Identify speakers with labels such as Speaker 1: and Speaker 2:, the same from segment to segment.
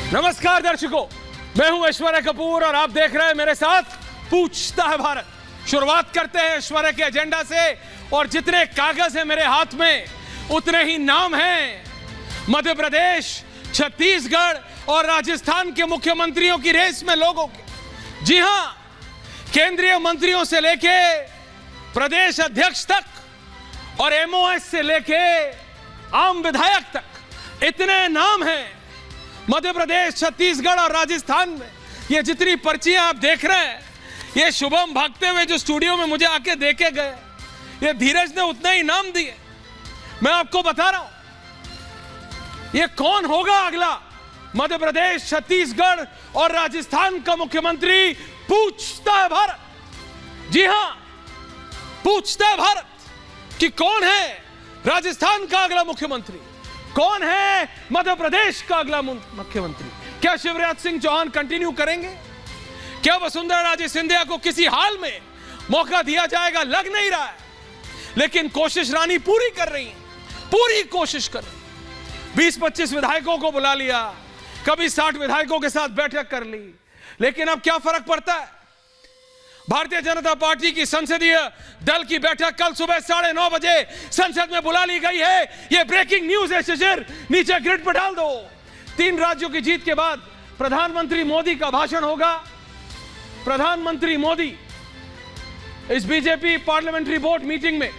Speaker 1: नमस्कार दर्शकों, मैं हूं ऐश्वर्या कपूर और आप देख रहे हैं मेरे साथ पूछता है भारत। शुरुआत करते हैं ऐश्वर्या के एजेंडा से और जितने कागज हैं मेरे हाथ में उतने ही नाम हैं। मध्य प्रदेश, छत्तीसगढ़ और राजस्थान के मुख्यमंत्रियों की रेस में लोगों के, जी हां, केंद्रीय मंत्रियों से लेके प्रदेश अध्यक्ष तक और एमओएस से लेके आम विधायक तक, इतने नाम हैं मध्य प्रदेश, छत्तीसगढ़ और राजस्थान में। ये जितनी पर्चियां आप देख रहे हैं, ये शुभम भागते हुए जो स्टूडियो में मुझे आके देके गए, ये धीरज ने उतना ही नाम दिए। मैं आपको बता रहा हूं ये कौन होगा अगला मध्य प्रदेश, छत्तीसगढ़ और राजस्थान का मुख्यमंत्री। पूछता है भारत, जी हां, पूछता है भारत कि कौन है राजस्थान का अगला मुख्यमंत्री, कौन है मध्य प्रदेश का अगला मुख्यमंत्री। क्या शिवराज सिंह चौहान कंटिन्यू करेंगे? क्या वसुंधरा राजे सिंधिया को किसी हाल में मौका दिया जाएगा? लग नहीं रहा है, लेकिन कोशिश रानी पूरी कर रही है, पूरी कोशिश कर रही। 20-25 विधायकों को बुला लिया, कभी 60 विधायकों के साथ बैठक कर ली, लेकिन अब क्या फर्क पड़ता है? भारतीय जनता पार्टी की संसदीय दल की बैठक कल सुबह 9:30 बजे संसद में बुला ली गई है। यह ब्रेकिंग न्यूज है, शिशिर नीचे ग्रिड पर डाल दो। 3 राज्यों की जीत के बाद प्रधानमंत्री मोदी का भाषण होगा। प्रधानमंत्री मोदी इस बीजेपी पार्लियामेंट्री बोर्ड मीटिंग में,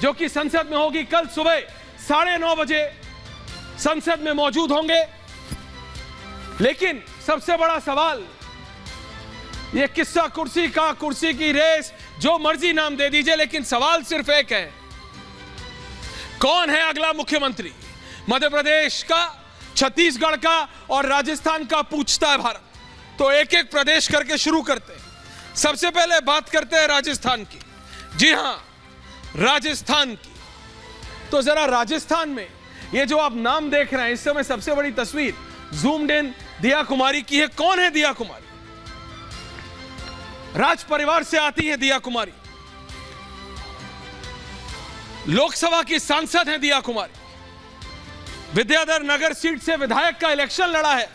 Speaker 1: जो कि संसद में होगी, कल सुबह 9:30 बजे संसद में मौजूद होंगे। लेकिन सबसे बड़ा सवाल, ये किस्सा कुर्सी की रेस, जो मर्जी नाम दे दीजिए, लेकिन सवाल सिर्फ एक है, कौन है अगला मुख्यमंत्री मध्य प्रदेश का, छत्तीसगढ़ का और राजस्थान का। पूछता है भारत। तो एक एक प्रदेश करके शुरू करते हैं। सबसे पहले बात करते हैं राजस्थान की। जी हां, राजस्थान की। तो जरा राजस्थान में ये जो आप नाम देख रहे हैं, इस समय सबसे बड़ी तस्वीर जूम्ड इन दिया कुमारी की है। कौन है दिया कुमारी? राज परिवार से आती है दिया कुमारी, लोकसभा की सांसद है दिया कुमारी, विद्याधर नगर सीट से विधायक का इलेक्शन लड़ा है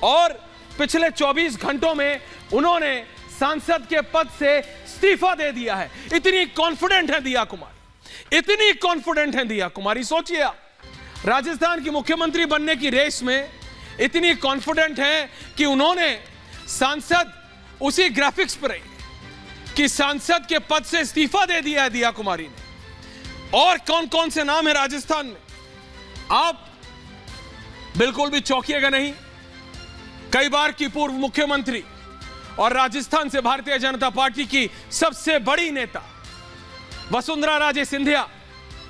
Speaker 1: और पिछले 24 घंटों में उन्होंने सांसद के पद से इस्तीफा दे दिया है। इतनी कॉन्फिडेंट है दिया कुमारी, इतनी कॉन्फिडेंट है दिया कुमारी। सोचिए आप, राजस्थान की मुख्यमंत्री बनने की रेस में इतनी कॉन्फिडेंट है कि उन्होंने सांसद, उसी ग्राफिक्स पर कि सांसद के पद से इस्तीफा दे दिया है दिया कुमारी ने। और कौन कौन से नाम है राजस्थान में, आप बिल्कुल भी चौंकिएगा नहीं। कई बार की पूर्व मुख्यमंत्री और राजस्थान से भारतीय जनता पार्टी की सबसे बड़ी नेता वसुंधरा राजे सिंधिया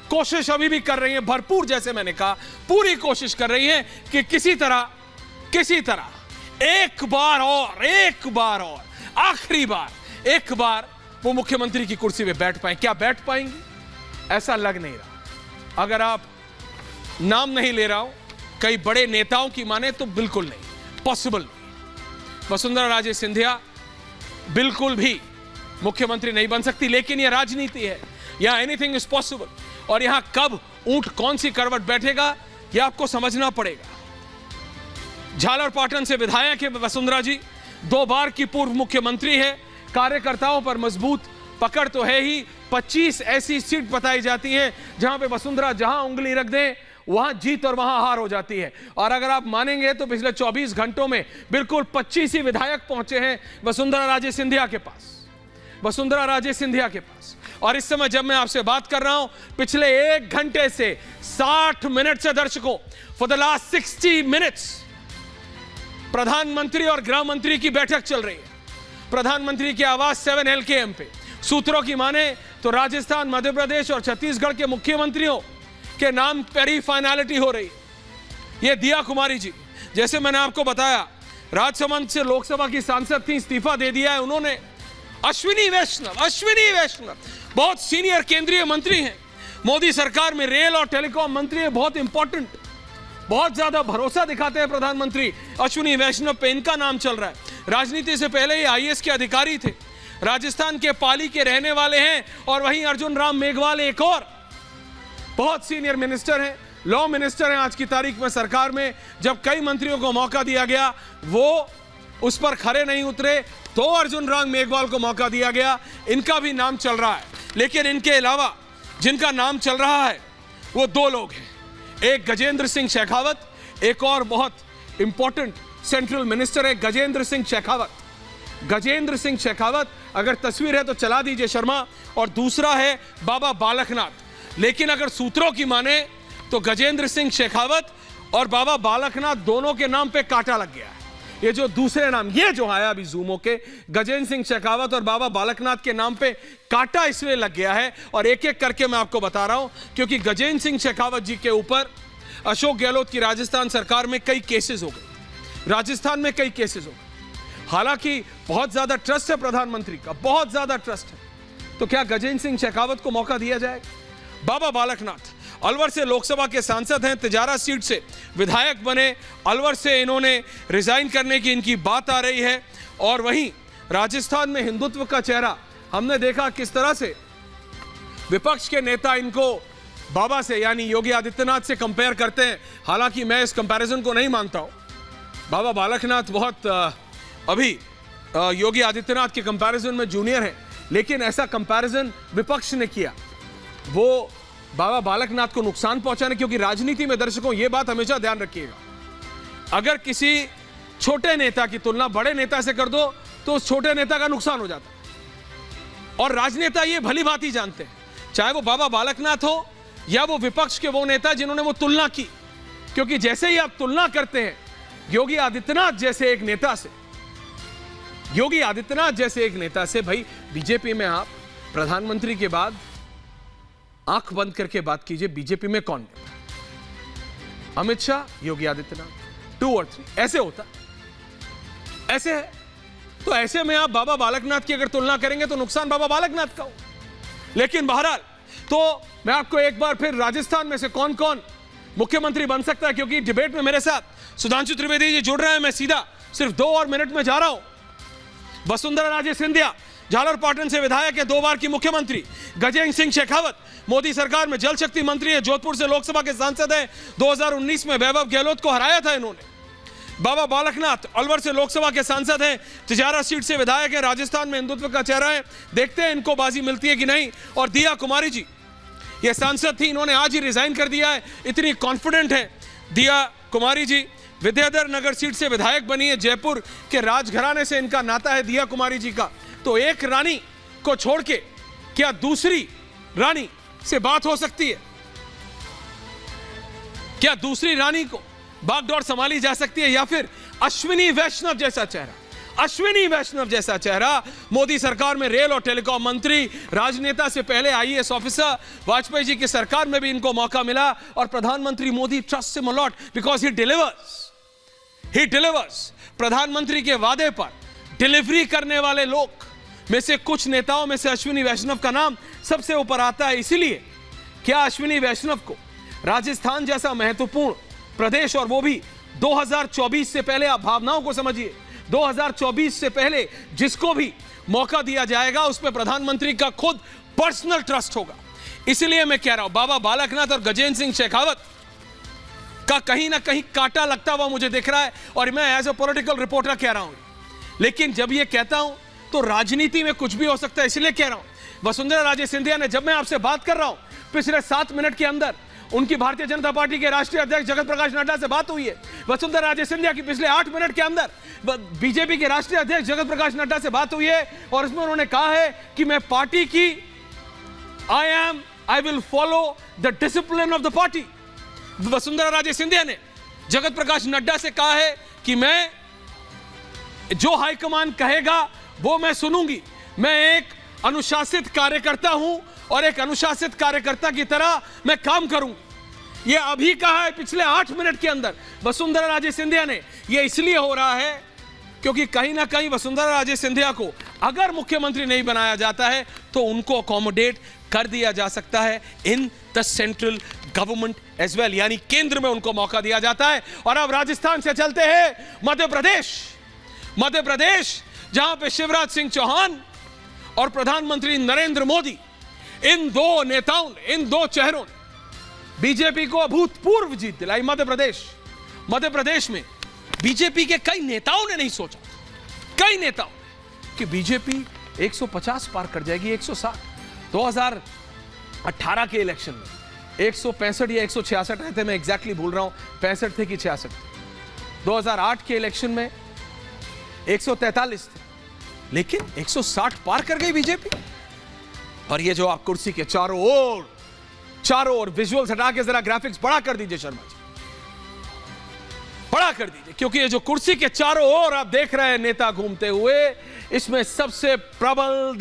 Speaker 1: कोशिश अभी भी कर रही है भरपूर, जैसे मैंने कहा, पूरी कोशिश कर रही है कि किसी तरह एक बार और आखिरी बार एक बार वो मुख्यमंत्री की कुर्सी पे बैठ पाए। क्या बैठ पाएंगी? ऐसा लग नहीं रहा। अगर आप नाम नहीं ले रहा हूं, कई बड़े नेताओं की माने तो बिल्कुल नहीं, पॉसिबल नहीं। वसुंधरा राजे सिंधिया बिल्कुल भी मुख्यमंत्री नहीं बन सकती, लेकिन यह राजनीति है, यहां एनीथिंग इज पॉसिबल। और यहां कब ऊंट कौन सी करवट बैठेगा, यह आपको समझना पड़ेगा। झालरपाटन से विधायक है वसुंधरा जी, 2 बार की पूर्व मुख्यमंत्री है। कार्यकर्ताओं पर मजबूत पकड़ तो है ही। 25 ऐसी सीट बताई जाती हैं जहां पे वसुंधरा जहां उंगली रख दें वहां जीत और वहां हार हो जाती है। और अगर आप मानेंगे तो पिछले 24 घंटों में बिल्कुल 25 ही विधायक पहुंचे हैं वसुंधरा राजे सिंधिया के पास, वसुंधरा राजे सिंधिया के पास। और इस समय जब मैं आपसे बात कर रहा हूं, पिछले 1 घंटे से 60 मिनट से दर्शकों, फॉर द लास्ट 60 मिनट्स प्रधानमंत्री और गृह मंत्री की बैठक चल रही है। प्रधानमंत्री की आवास 7 LKM पे। सूत्रों की माने तो राजस्थान, मध्य प्रदेश और छत्तीसगढ़ के मुख्यमंत्रियों के नाम पर ही फाइनलिटी हो रही है। ये दिया कुमारी जी, जैसे मैंने आपको बताया, राजसमंद से लोकसभा की सांसद थी, इस्तीफा दे दिया है उन्होंने। अश्विनी वैष्णव बहुत सीनियर केंद्रीय मंत्री हैं, मोदी सरकार में रेल और टेलीकॉम मंत्री है, बहुत इंपॉर्टेंट, बहुत ज्यादा भरोसा दिखाते हैं प्रधानमंत्री अश्विनी वैष्णव पे, इनका नाम चल रहा है। राजनीति से पहले ये IAS के अधिकारी थे, राजस्थान के पाली के रहने वाले हैं। और वहीं अर्जुन राम मेघवाल एक और बहुत सीनियर मिनिस्टर हैं, लॉ मिनिस्टर हैं आज की तारीख में सरकार में। जब कई मंत्रियों को मौका दिया गया वो उस पर खरे नहीं उतरे, तो अर्जुन राम मेघवाल को मौका दिया गया। इनका भी नाम चल रहा है, लेकिन इनके अलावा जिनका नाम चल रहा है वो दो लोग हैं, एक गजेंद्र सिंह शेखावत, एक और बहुत इंपॉर्टेंट सेंट्रल मिनिस्टर है गजेंद्र सिंह शेखावत। गजेंद्र सिंह शेखावत, अगर तस्वीर है तो चला दीजिए शर्मा, और दूसरा है बाबा बालकनाथ। लेकिन अगर सूत्रों की माने तो गजेंद्र सिंह शेखावत और बाबा बालकनाथ दोनों के नाम पे कांटा लग गया है। ये जो दूसरे नाम, ये जो आया अभी जूमो के, गजेंद्र सिंह शेखावत और बाबा बालकनाथ के नाम पे कांटा इसलिए लग गया है, और एक एक करके मैं आपको बता रहा हूं, क्योंकि गजेंद्र सिंह शेखावत जी के ऊपर अशोक गहलोत की राजस्थान सरकार में कई केसेस हो गए, राजस्थान में कई केसेस हो गए। हालांकि बहुत ज्यादा ट्रस्ट है प्रधानमंत्री का, बहुत ज्यादा ट्रस्ट है, तो क्या गजेंद्र सिंह शेखावत को मौका दिया जाएगा? बाबा बालकनाथ अलवर से लोकसभा के सांसद हैं, तिजारा सीट से विधायक बने, अलवर से इन्होंने रिजाइन करने की इनकी बात आ रही है। और वहीं राजस्थान में हिंदुत्व का चेहरा हमने देखा किस तरह से विपक्ष के नेता इनको बाबा से यानी योगी आदित्यनाथ से कंपेयर करते हैं। हालांकि मैं इस कंपैरिजन को नहीं मानता हूं। बाबा बालकनाथ बहुत अभी योगी आदित्यनाथ के कंपैरिजन में जूनियर है, लेकिन ऐसा कंपैरिजन विपक्ष ने किया वो बाबा बालकनाथ को नुकसान पहुंचाने, क्योंकि राजनीति में दर्शकों ये बात हमेशा ध्यान रखिएगा, अगर किसी छोटे नेता की तुलना बड़े नेता से कर दो तो उस छोटे नेता का नुकसान हो जाता है। और राजनेता ये भली भांति जानते हैं, चाहे वो बाबा बालकनाथ हो या वो विपक्ष के वो नेता जिन्होंने वो तुलना की, क्योंकि जैसे ही आप तुलना करते हैं योगी आदित्यनाथ जैसे एक नेता से, योगी आदित्यनाथ जैसे एक नेता से, भाई बीजेपी में आप प्रधानमंत्री के बाद आंख बंद करके बात कीजिए, बीजेपी में कौन नेता? अमित शाह, योगी आदित्यनाथ, 2 और 3, ऐसे होता, ऐसे है। तो ऐसे में आप बाबा बालकनाथ की अगर तुलना करेंगे तो नुकसान बाबा बालकनाथ का हो। लेकिन बहरहाल, तो मैं आपको एक बार फिर राजस्थान में से कौन कौन मुख्यमंत्री बन सकता है, क्योंकि डिबेट में मेरे साथ सुधांशु त्रिवेदी जी जुड़ रहे हैं, मैं सीधा सिर्फ 2 और मिनट में जा रहा हूं। वसुंधरा राजे सिंधिया झालरपाटन से विधायक है, 2 बार की मुख्यमंत्री। गजेंद्र सिंह शेखावत मोदी सरकार में जल शक्ति मंत्री है, जोधपुर से लोकसभा के सांसद है, 2019 में वैभव गहलोत को हराया था इन्होंने। बाबा बालकनाथ अलवर से लोकसभा के सांसद हैं, तिजारा सीट से विधायक है, राजस्थान में हिंदुत्व का चेहरा है, देखते हैं इनको बाजी मिलती है कि नहीं। और दिया कुमारी जी, ये सांसद थी, इन्होंने आज ही रिजाइन कर दिया है, इतनी कॉन्फिडेंट है दिया कुमारी जी। विद्याधर नगर सीट से विधायक बनी है, जयपुर के राजघराने से इनका नाता है दिया कुमारी जी का। तो एक रानी को छोड़ के क्या दूसरी रानी से बात हो सकती है? क्या दूसरी रानी को बागडोर संभाली जा सकती है? या फिर अश्विनी वैष्णव जैसा चेहरा, अश्विनी वैष्णव जैसा चेहरा, मोदी सरकार में रेल और टेलीकॉम मंत्री, राजनेता से पहले आईएएस ऑफिसर, वाजपेयी जी की सरकार में भी इनको मौका मिला, और प्रधानमंत्री Modi trust him a lot because he delivers, he delivers. प्रधानमंत्री के वादे पर डिलीवरी करने वाले लोग में से कुछ नेताओं में से अश्विनी वैष्णव का नाम सबसे ऊपर आता है। इसीलिए क्या अश्विनी वैष्णव को राजस्थान जैसा महत्वपूर्ण प्रदेश, और वो भी 2024 से पहले, आप भावनाओं को समझिए, 2024 से पहले जिसको भी मौका दिया जाएगा उस पर प्रधानमंत्री का खुद पर्सनल ट्रस्ट होगा। इसलिए मैं कह रहा हूं बाबा बालकनाथ और गजेंद्र सिंह शेखावत का कहीं ना कहीं कांटा लगता हुआ मुझे दिख रहा है, और मैं एज अ पॉलिटिकल रिपोर्टर कह रहा हूं। लेकिन जब ये कहता हूं तो राजनीति में कुछ भी हो सकता है, इसलिए कह रहा हूं। वसुंधरा राजे सिंधिया ने, जब मैं आपसे बात कर रहा हूं, पिछले 7 मिनट के अंदर उनकी भारतीय जनता पार्टी के राष्ट्रीय अध्यक्ष जगत प्रकाश नड्डा से बात हुई है। वसुंधरा राजे सिंधिया की पिछले 8 मिनट के अंदर बीजेपी के राष्ट्रीय अध्यक्ष जगत प्रकाश नड्डा से बात हुई है, और उसमें उन्होंने कहा है कि मैं पार्टी की I will follow the discipline of the party. Vasundhara Raje Scindia ने जगत प्रकाश नड्डा से कहा है कि मैं जो हाईकमान कहेगा वो मैं सुनूंगी, मैं एक अनुशासित कार्यकर्ता हूं और एक अनुशासित कार्यकर्ता की तरह मैं काम करूंगी। यह अभी कहा है पिछले 8 मिनट के अंदर वसुंधरा राजे सिंधिया ने। यह इसलिए हो रहा है क्योंकि कहीं ना कहीं वसुंधरा राजे सिंधिया को अगर मुख्यमंत्री नहीं बनाया जाता है तो उनको अकोमोडेट कर दिया जा सकता है in the central government as well, यानी केंद्र में उनको मौका दिया जाता है। और अब राजस्थान से चलते हैं मध्य प्रदेश, जहां पे शिवराज सिंह चौहान और प्रधानमंत्री नरेंद्र मोदी, इन दो नेताओं ने, इन दो चेहरों ने बीजेपी को अभूतपूर्व जीत दिलाई। मध्य प्रदेश में बीजेपी के कई नेताओं ने नहीं सोचा, कई नेताओं, कि बीजेपी 150 पार कर जाएगी, 160। 2018 के इलेक्शन में 165 या 166 आए थे, मैं एग्जैक्टली भूल रहा हूं, 65 थे कि 66 थे। 2008 के इलेक्शन में 143 थे, लेकिन 160 पार कर गई बीजेपी। और ये जो आप कुर्सी के चारों ओर विजुअल्स हटा के जरा ग्राफिक्स बड़ा कर दीजिए शर्मा जी, बड़ा कर दीजिए, क्योंकि ये जो कुर्सी के चारों ओर आप देख रहे हैं नेता घूमते हुए, इसमें सबसे प्रबल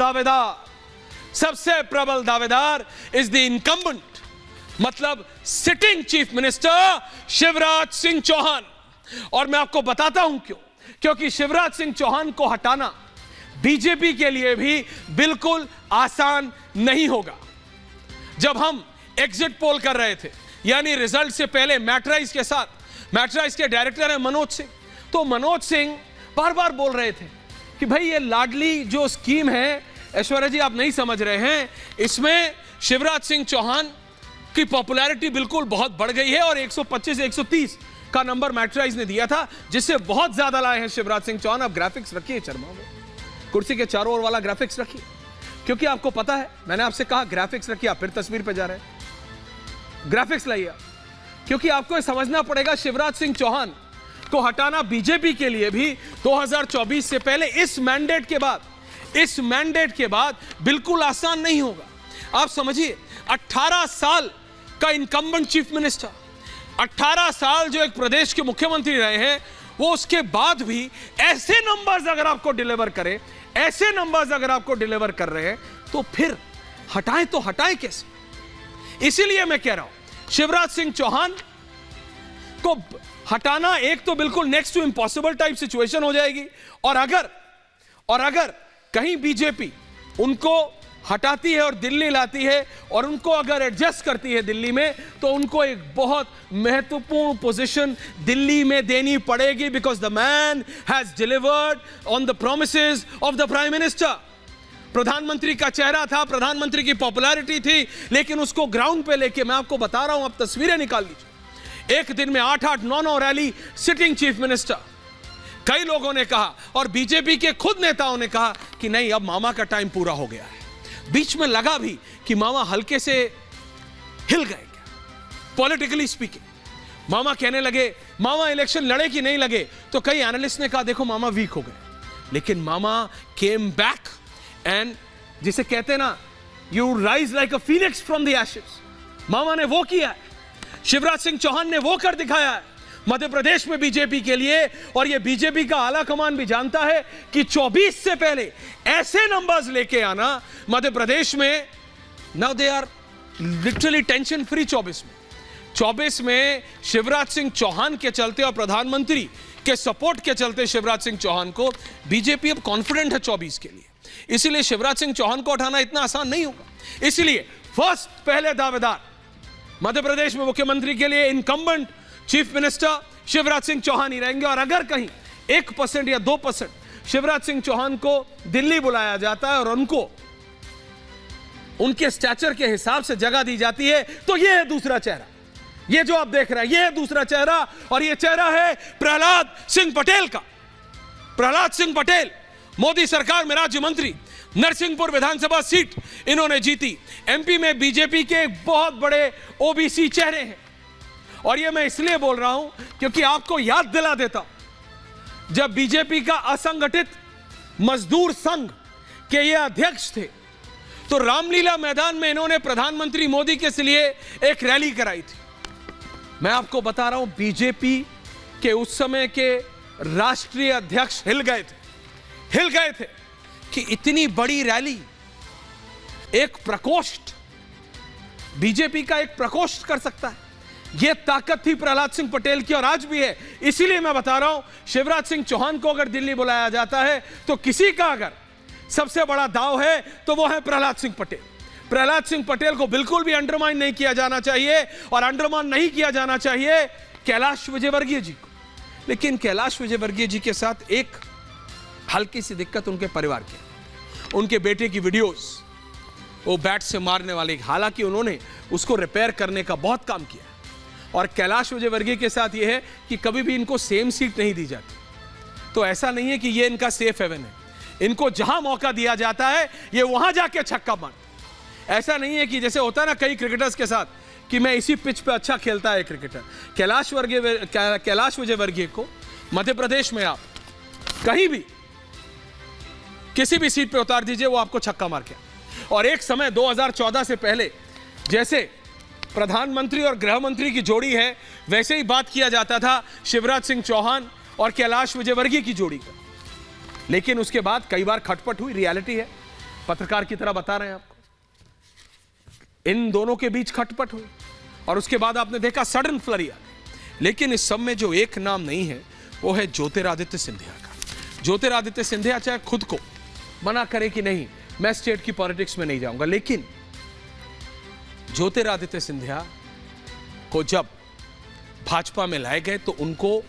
Speaker 1: दावेदार इज द इनकम्बेंट, मतलब sitting chief minister Shivraj Singh Chouhan. और मैं आपको बताता हूं क्यों, क्योंकि शिवराज सिंह चौहान को हटाना बीजेपी के लिए भी बिल्कुल आसान नहीं होगा। जब हम एग्जिट पोल कर रहे थे, यानी रिजल्ट से पहले मैट्राइज के डायरेक्टर है मनोज सिंह, तो मनोज सिंह बार बार बोल रहे थे कि भाई ये लाडली जो स्कीम है, ऐश्वर्या जी आप नहीं समझ रहे हैं, इसमें शिवराज सिंह चौहान की पॉपुलैरिटी बिल्कुल बहुत बढ़ गई है, और 125 130 का नंबर मैट्राइज ने दिया था, जिससे बहुत ज्यादा लाए हैं शिवराज सिंह चौहान। अब ग्राफिक्स रखिए शर्मा में, कुर्सी के चारों ओर वाला ग्राफिक्स रखिए, क्योंकि आपको पता है, मैंने आपसे कहा ग्राफिक्स रखिए, आप फिर तस्वीर पे जा रहे हैं। ग्राफिक्स लाइए, क्योंकि आपको यह समझना पड़ेगा शिवराज सिंह चौहान को हटाना बीजेपी के लिए भी 2024 से पहले इस मैंडेट के बाद बिल्कुल आसान नहीं होगा। आप समझिए, 18 साल का इनकम्बेंट चीफ मिनिस्टर, 18 साल जो एक प्रदेश के मुख्यमंत्री रहे हैं, वो उसके बाद भी ऐसे नंबर्स अगर आपको डिलीवर कर रहे हैं, तो फिर हटाएं कैसे? इसीलिए मैं कह रहा हूं, शिवराज सिंह चौहान को हटाना एक तो बिल्कुल next to impossible type situation हो जाएगी, और अगर कहीं बीजेपी उनको हटाती है और दिल्ली लाती है, और उनको अगर एडजस्ट करती है दिल्ली में, तो उनको एक बहुत महत्वपूर्ण पोजीशन दिल्ली में देनी पड़ेगी, because the man has delivered on the promises of the prime minister. प्रधानमंत्री का चेहरा था, प्रधानमंत्री की पॉपुलैरिटी थी, लेकिन उसको ग्राउंड पे लेके, मैं आपको बता रहा हूं, आप तस्वीरें निकाल लीजिए, एक दिन में 8-8, 9-9 रैली, सिटिंग चीफ मिनिस्टर। कई लोगों ने कहा, और बीजेपी के खुद नेताओं ने कहा कि नहीं, अब मामा का टाइम पूरा हो गया है। बीच में लगा भी कि मामा हल्के से हिल गए, पॉलिटिकली स्पीकिंग। मामा कहने लगे, मामा इलेक्शन लड़े कि नहीं लगे, तो कई एनालिस्ट ने कहा देखो मामा वीक हो गए, लेकिन मामा केम बैक, एंड जिसे कहते हैं ना, you rise like a phoenix from the ashes. मामा ने वो किया है, शिवराज सिंह चौहान ने वो कर दिखाया है मध्य प्रदेश में बीजेपी के लिए। और ये बीजेपी का आला कमान भी जानता है कि 24 से पहले ऐसे नंबर्स लेके आना मध्य प्रदेश में, now they are literally tension free. 24 में शिवराज सिंह चौहान के चलते और प्रधानमंत्री के सपोर्ट के चलते शिवराज सिंह चौहान को बीजेपी अब कॉन्फिडेंट है 24 के लिए। इसीलिए शिवराज सिंह चौहान को हटाना इतना आसान नहीं होगा। इसलिए फर्स्ट, पहले दावेदार मध्य प्रदेश में मुख्यमंत्री के लिए incumbent chief minister Shivraj Singh Chouhan ही रहेंगे। और अगर कहीं 1% या 2% शिवराज सिंह चौहान को दिल्ली बुलाया जाता है और उनको उनके स्टैचर के हिसाब से जगह दी जाती है, तो यह है दूसरा चेहरा। यह जो आप देख रहे हैं, यह है दूसरा चेहरा, और यह चेहरा है प्रहलाद सिंह पटेल का। प्रहलाद सिंह पटेल मोदी सरकार में राज्य मंत्री, नरसिंहपुर विधानसभा सीट इन्होंने जीती। एमपी में बीजेपी के बहुत बड़े ओबीसी चेहरे हैं। और यह मैं इसलिए बोल रहा हूं क्योंकि आपको याद दिला देता हूं, जब बीजेपी का असंगठित मजदूर संघ के ये अध्यक्ष थे, तो रामलीला मैदान में इन्होंने प्रधानमंत्री मोदी के लिए एक रैली कराई थी। मैं आपको बता रहा हूं, बीजेपी के उस समय के राष्ट्रीय अध्यक्ष हिल गए थे कि इतनी बड़ी रैली, एक प्रकोष्ठ, बीजेपी का एक प्रकोष्ठ कर सकता है। यह ताकत थी प्रहलाद सिंह पटेल की, और आज भी है। इसीलिए मैं बता रहा हूं, शिवराज सिंह चौहान को अगर दिल्ली बुलाया जाता है, तो किसी का अगर सबसे बड़ा दाव है तो वो है प्रहलाद सिंह पटेल। प्रहलाद सिंह पटेल को बिल्कुल भी अंडरमाइन नहीं किया जाना चाहिए, और अंडरमाइन नहीं किया जाना चाहिए कैलाश विजयवर्गीय जी को। लेकिन कैलाश विजयवर्गीय जी के साथ एक हल्की सी दिक्कत उनके परिवार की, उनके बेटे की वीडियोस वो बैट से मारने वाले, हालांकि उन्होंने उसको रिपेयर करने का बहुत काम किया। और कैलाश विजयवर्गीय के साथ यह है कि कभी भी इनको सेम सीट नहीं दी जाती। तो ऐसा नहीं है कि ये इनका सेफ हेवन है, इनको जहां मौका दिया जाता है ये वहां जाके छक्का मारते। ऐसा नहीं है कि जैसे होता है ना कई क्रिकेटर्स के साथ कि मैं इसी पिच पे अच्छा खेलता है क्रिकेटर। कैलाश विजयवर्गीय को मध्य प्रदेश में आप कहीं भी किसी भी सीट पे उतार दीजिए, वो आपको छक्का मार के। और एक समय 2014 से पहले जैसे प्रधानमंत्री और गृह मंत्री की जोड़ी है, वैसे ही बात किया जाता था शिवराज सिंह चौहान और कैलाश विजयवर्गीय की जोड़ी का। लेकिन उसके बाद कई बार खटपट हुई, रियलिटी है, पत्रकार की तरह बता रहे हैं आपको। इन दोनों के बीच खटपट हुई और उसके बाद आपने देखा सडन फ्लरी आ गई। लेकिन इस सब में जो एक नाम नहीं है वो है ज्योतिरादित्य सिंधिया का। ज्योतिरादित्य सिंधिया चाहे खुद को मना करे कि नहीं मैं स्टेट की पॉलिटिक्स में नहीं जाऊंगा, लेकिन ज्योतिरादित्य सिंधिया को जब भाजपा में लाए गए तो उनको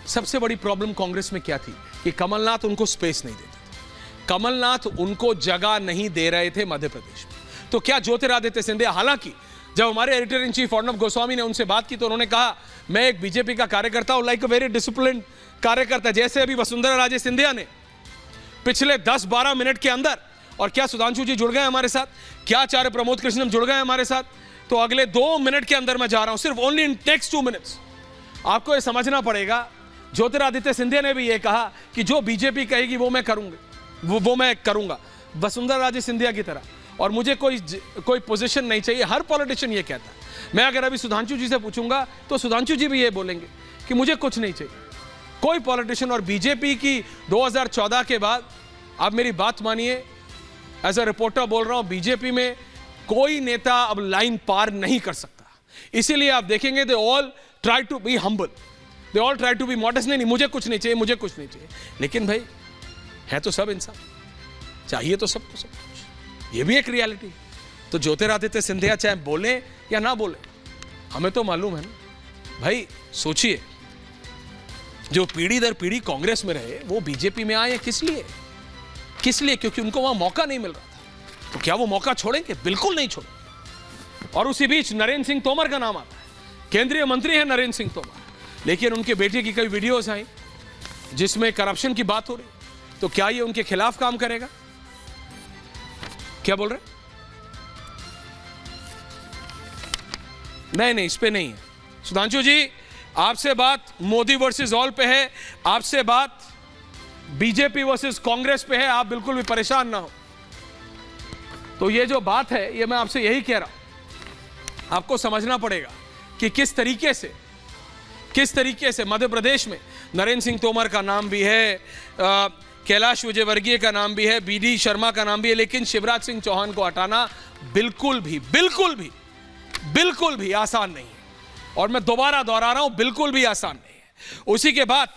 Speaker 1: सबसे बड़ी प्रॉब्लम कांग्रेस में क्या थी कि कमलनाथ उनको स्पेस नहीं देते थे, कमलनाथ उनको जगह नहीं दे रहे थे मध्य प्रदेश में। तो क्या ज्योतिरादित्य सिंधिया, हालांकि जब हमारे editor in chief Arnab Goswami ने उनसे बात की तो उन्होंने कहा मैं एक बीजेपी का कार्यकर्ता हूं, लाइक अ वेरी डिसिप्लिन्ड कार्यकर्ता। जैसे अभी वसुंधरा राजे सिंधिया ने पिछले 10-12 मिनट के अंदर, और क्या सुधांशु जी जुड़ गए हमारे साथ, क्या आचार्य प्रमोद कृष्णम जुड़ गए हमारे साथ, तो अगले 2 मिनट के अंदर मैं जा रहा हूं, सिर्फ ओनली इन नेक्स्ट 2 मिनट्स। आपको यह समझना पड़ेगा, ज्योतिरादित्य सिंधिया ने भी यह कहा कि जो बीजेपी कहेगी वो मैं करूंगा, वसुंधरा राजे सिंधिया की तरह, और मुझे कोई पोजीशन नहीं चाहिए। हर पॉलिटिशियन ये कहता है। मैं अगर अभी सुधांशु जी से पूछूंगा तो सुधांशु जी भी ये बोलेंगे कि मुझे कुछ नहीं चाहिए, कोई पॉलिटिशियन। और बीजेपी की 2014 के बाद, आप मेरी बात मानिए, एज अ रिपोर्टर बोल रहा हूं, बीजेपी में कोई नेता अब लाइन पार नहीं कर सकता। इसीलिए आप देखेंगे they all try to be humble, they all try to be modest. नहीं, मुझे कुछ नहीं चाहिए, मुझे कुछ नहीं चाहिए। लेकिन भाई है तो सब इंसान, चाहिए तो सबको सब कुछ, ये भी एक रियलिटी है। तो ज्योतिरादित्य सिंधिया चाहे बोले या ना बोले, हमें तो मालूम है ना भाई। सोचिए, जो पीढ़ी दर पीढ़ी कांग्रेस में रहे वो बीजेपी में आए किस लिए? क्योंकि उनको वहां मौका नहीं मिल रहा था। तो क्या वो मौका छोड़ेंगे? बिल्कुल नहीं छोड़ेंगे। और उसी बीच नरेंद्र सिंह तोमर का नाम आता है, केंद्रीय मंत्री है नरेंद्र सिंह तोमर, लेकिन उनके बेटे की कई वीडियोस आई जिसमें करप्शन की बात हो रही। तो क्या ये उनके खिलाफ काम करेगा? क्या बोल रहे? नहीं, इस पे नहीं है। सुधांशु जी, आपसे बात मोदी वर्सेस ऑल पे है, आपसे बात बीजेपी वर्सेस कांग्रेस पे है, आप बिल्कुल भी परेशान ना हो। तो ये जो बात है, ये मैं आपसे यही कह रहा हूं, आपको समझना पड़ेगा कि किस तरीके से मध्य प्रदेश में नरेंद्र सिंह तोमर का नाम भी है, कैलाश विजयवर्गीय का नाम भी है, बीडी शर्मा का नाम भी है, लेकिन शिवराज सिंह चौहान को हटाना बिल्कुल भी आसान नहीं है। और मैं दोबारा दोहरा रहा हूं, बिल्कुल भी आसान नहीं है। उसी के बाद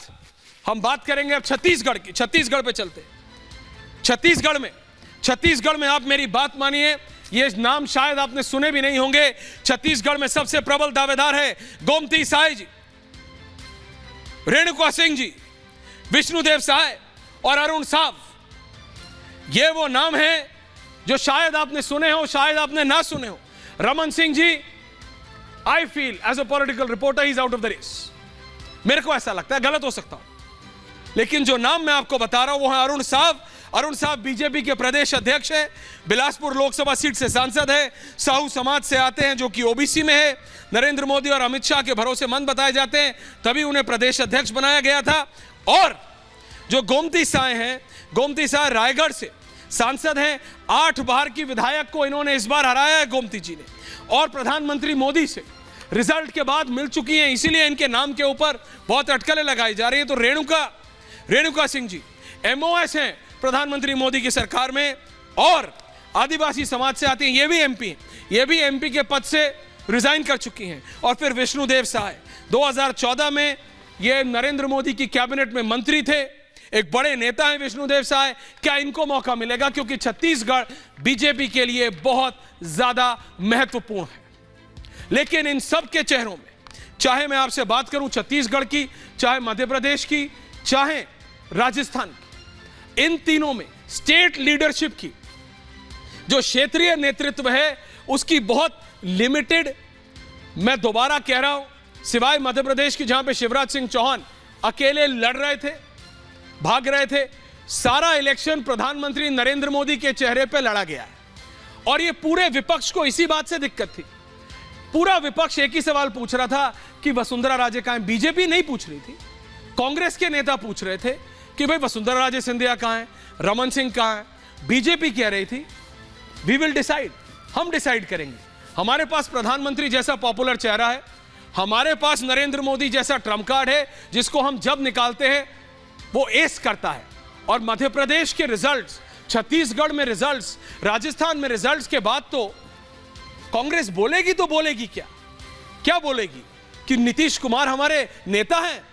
Speaker 1: हम बात करेंगे अब छत्तीसगढ़ की। छत्तीसगढ़ पे चलते हैं। छत्तीसगढ़ में आप मेरी बात मानिए, ये नाम शायद आपने सुने भी नहीं होंगे। छत्तीसगढ़ में सबसे प्रबल दावेदार है गोमती साय जी, रेणुका सिंह जी, विष्णुदेव साय और अरुण साव। ये वो नाम है जो शायद आपने सुने हो, शायद आपने ना सुने हो। Raman Singh ji, I feel as a political reporter, he is out of the race. मेरे को ऐसा लगता है, गलत हो सकता हूं, लेकिन जो नाम मैं आपको बता रहा हूं वो है अरुण साव। अरुण साहब बीजेपी के प्रदेश अध्यक्ष हैं, बिलासपुर लोकसभा सीट से सांसद हैं, साहू समाज से आते हैं जो कि ओबीसी में है। नरेंद्र मोदी और अमित शाह के भरोसेमंद बताए जाते हैं, तभी उन्हें प्रदेश अध्यक्ष बनाया गया था। और जो गोमती साय हैं, गोमती साय रायगढ़ से सांसद हैं, 8 बार की विधायक को इन्होंने इस बार हराया है गोमती जी ने, और प्रधानमंत्री मोदी से रिजल्ट के बाद मिल चुकी हैं, इसीलिए इनके नाम के ऊपर बहुत अटकलें लगाई जा रही हैं। तो रेणुका सिंह जी एमओएस हैं प्रधानमंत्री मोदी की सरकार में, और आदिवासी समाज से आती हैं, ये भी एमपी के पद से रिजाइन कर चुकी हैं। और फिर विष्णुदेव साय 2014 में ये नरेंद्र मोदी की कैबिनेट में मंत्री थे, एक बड़े नेता हैं विष्णुदेव साय। क्या इनको मौका मिलेगा? क्योंकि छत्तीसगढ़ बीजेपी के लिए बहुत ज्यादा महत्वपूर्ण है। लेकिन इन सब के चेहरों में, चाहे मैं आपसे बात करूं छत्तीसगढ़ की, चाहे मध्य प्रदेश की, चाहे राजस्थान की, इन तीनों में स्टेट लीडरशिप की जो क्षेत्रीय नेतृत्व है उसकी बहुत लिमिटेड। मैं दोबारा कह रहा हूं, सिवाय मध्य प्रदेश की, जहां पे शिवराज सिंह चौहान अकेले लड़ रहे थे, भाग रहे थे, सारा इलेक्शन प्रधानमंत्री नरेंद्र मोदी के चेहरे पे लड़ा गया है। और ये पूरे विपक्ष को इसी बात से दिक्कत थी। पूरा विपक्ष एक ही सवाल पूछ रहा था कि वसुंधरा राजे कहां है। बीजेपी नहीं पूछ रही थी, कांग्रेस के नेता पूछ रहे थे कि भाई वसुंधरा राजे सिंधिया कहां है, रमन सिंह कहां है। बीजेपी कह रही थी वी विल डिसाइड, हम डिसाइड करेंगे। हमारे पास प्रधानमंत्री जैसा पॉपुलर चेहरा है, हमारे पास नरेंद्र मोदी जैसा ट्रम्प कार्ड है, जिसको हम जब निकालते हैं वो एस करता है। और मध्य प्रदेश के रिजल्ट्स, छत्तीसगढ़ में रिजल्ट्स, राजस्थान में रिजल्ट्स के बाद तो कांग्रेस बोलेगी तो बोलेगी क्या? क्या बोलेगी कि नीतीश कुमार हमारे नेता हैं?